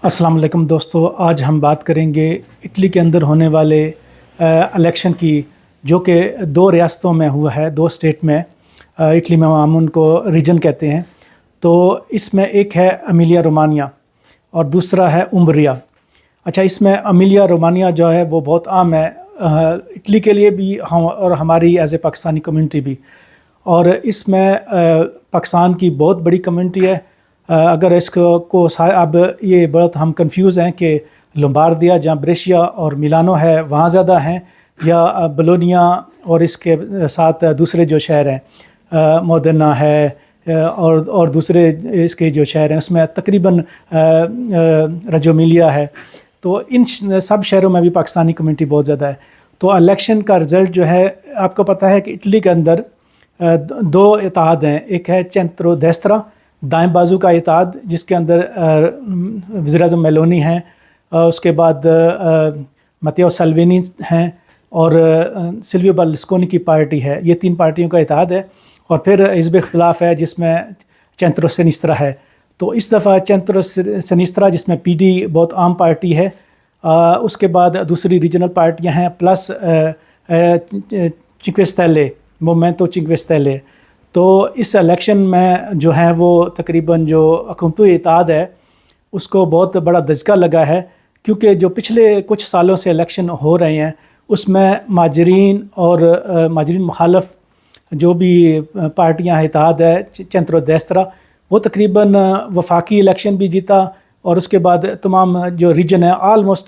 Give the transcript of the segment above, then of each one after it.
अस्सलाम वालेकुम दोस्तों, आज हम बात करेंगे इटली के अंदर होने वाले इलेक्शन की, जो कि दो रियासतों में हुआ है, दो स्टेट में। इटली में हम उनको रीजन कहते हैं। तो इसमें एक है एमिलिया रोमानिया और दूसरा है उम्ब्रिया। अच्छा, इसमें एमिलिया रोमानिया जो है वो बहुत आम है इटली के लिए भी, हम और हमारी एज ए पाकिस्तानी कम्युनिटी भी। और इसमें पाकिस्तान की बहुत बड़ी कम्युनिटी है। अगर इसको अब ये बहुत हम कंफ्यूज हैं कि लोम्बार्दिया जहाँ ब्रेशिया और मिलानो है वहाँ ज़्यादा हैं, या बोलोनिया और इसके साथ दूसरे जो शहर हैं मोदेना है और दूसरे इसके जो शहर हैं उसमें तकरीबन रजोमिलिया है। तो इन सब शहरों में भी पाकिस्तानी कम्युनिटी बहुत ज़्यादा है। तो इलेक्शन का रिज़ल्ट जो है, आपको पता है कि इटली के अंदर दो इत्तेहाद हैं। एक है सेंट्रो डेस्त्रा, दाएं बाजू का इत्तेहाद, जिसके अंदर वज़ीर-ए-आज़म मेलोनी हैं, उसके बाद मत्तेओ साल्विनी हैं और सिल्वियो बर्लुस्कोनी की पार्टी है। ये तीन पार्टियों का इत्तेहाद है। और फिर हिज़्ब इख्तिलाफ है जिसमें सेंट्रो सिनिस्त्रा है। तो इस दफ़ा सेंट्रो सिनिस्त्रा जिसमें पीडी बहुत आम पार्टी है, उसके बाद दूसरी रीजनल पार्टियां हैं, प्लस चिंक्वे स्टेले, मोमेंटो चिंक्वे स्टेले। तो इस इलेक्शन में जो है वो तकरीबन जो हुकूमती इत्तेहाद है उसको बहुत बड़ा दचका लगा है, क्योंकि जो पिछले कुछ सालों से इलेक्शन हो रहे हैं उसमें माजरीन और माजरीन मुखालफ जो भी पार्टियां हैं, इत्तेहाद है सेंट्रो डेस्त्रा, वो तकरीबन वफाकी इलेक्शन भी जीता। और उसके बाद तमाम जो रीजन है, आलमोस्ट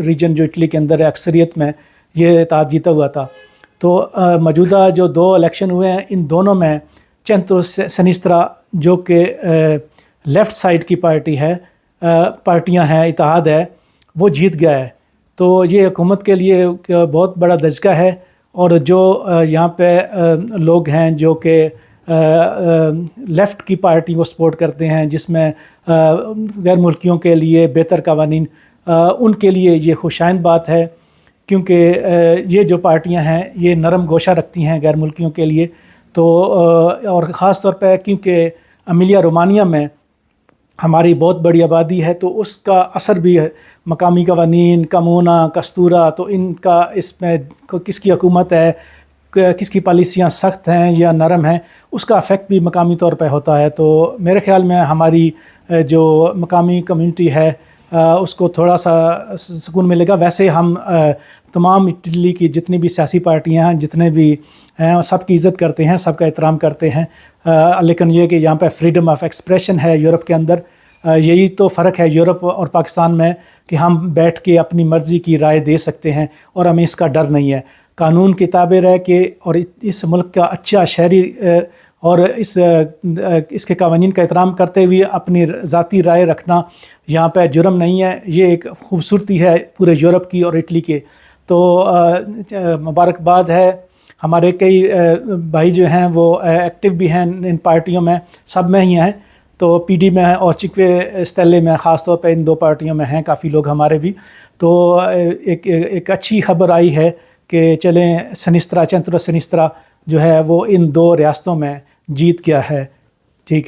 रीजन जो इटली के अंदर है अक्सरियत में, ये इत्तेहाद जीता हुआ था। तो मौजूदा जो दो इलेक्शन हुए हैं, इन दोनों में सेंट्रो सिनिस्त्रा जो कि लेफ़्ट साइड की पार्टी है, पार्टियां हैं, इत्तेहाद है, वो जीत गया है। तो ये हुकूमत के लिए बहुत बड़ा दचका है। और जो यहाँ पे लोग हैं जो कि लेफ़्ट की पार्टी को सपोर्ट करते हैं, जिसमें गैर मुल्कियों के लिए बेहतर कवानीन, उनके लिए ये खुशाइंद बात है, क्योंकि ये जो पार्टियां हैं ये नरम गोशा रखती हैं गैर मुल्कियों के लिए। तो और ख़ास तौर पर क्योंकि एमिलिया रोमानिया में हमारी बहुत बड़ी आबादी है, तो उसका असर भी है। मकामी कवानीन, कमोना, कस्तूरा, तो इनका इसमें किसकी हुकूमत है, किसकी पॉलिसियाँ सख्त हैं या नरम हैं, उसका अफेक्ट भी मकामी तौर पे होता है। तो मेरे ख़्याल में हमारी जो मकामी कम्युनिटी है उसको थोड़ा सा सुकून मिलेगा। वैसे हम तमाम इटली की जितनी भी सियासी पार्टियां हैं, जितने भी हैं, सबकी इज़्ज़त करते हैं, सबका एहतराम करते हैं। लेकिन ये कि यहाँ पे फ्रीडम ऑफ एक्सप्रेशन है यूरोप के अंदर। यही तो फ़र्क है यूरोप और पाकिस्तान में, कि हम बैठ के अपनी मर्ज़ी की राय दे सकते हैं और हमें इसका डर नहीं है। कानून की ताबे रह के और इस मुल्क का अच्छा शहरी और इसके कानून का एहतराम करते हुए अपनी ज़ाती राय रखना यहाँ पे जुर्म नहीं है। ये एक खूबसूरती है पूरे यूरोप की और इटली के। तो मुबारकबाद है। हमारे कई भाई जो हैं वो एक्टिव भी हैं इन पार्टियों में, सब में ही हैं। तो पीडी में और चिंक्वे स्टेले में, ख़ास तौर पे इन दो पार्टियों में हैं काफ़ी लोग हमारे भी। तो एक अच्छी खबर आई है कि चलें सिनिस्त्रा, सेंट्रो सिनिस्त्रा जो है वो इन दो रियासतों में जीत गया है। ठीक है।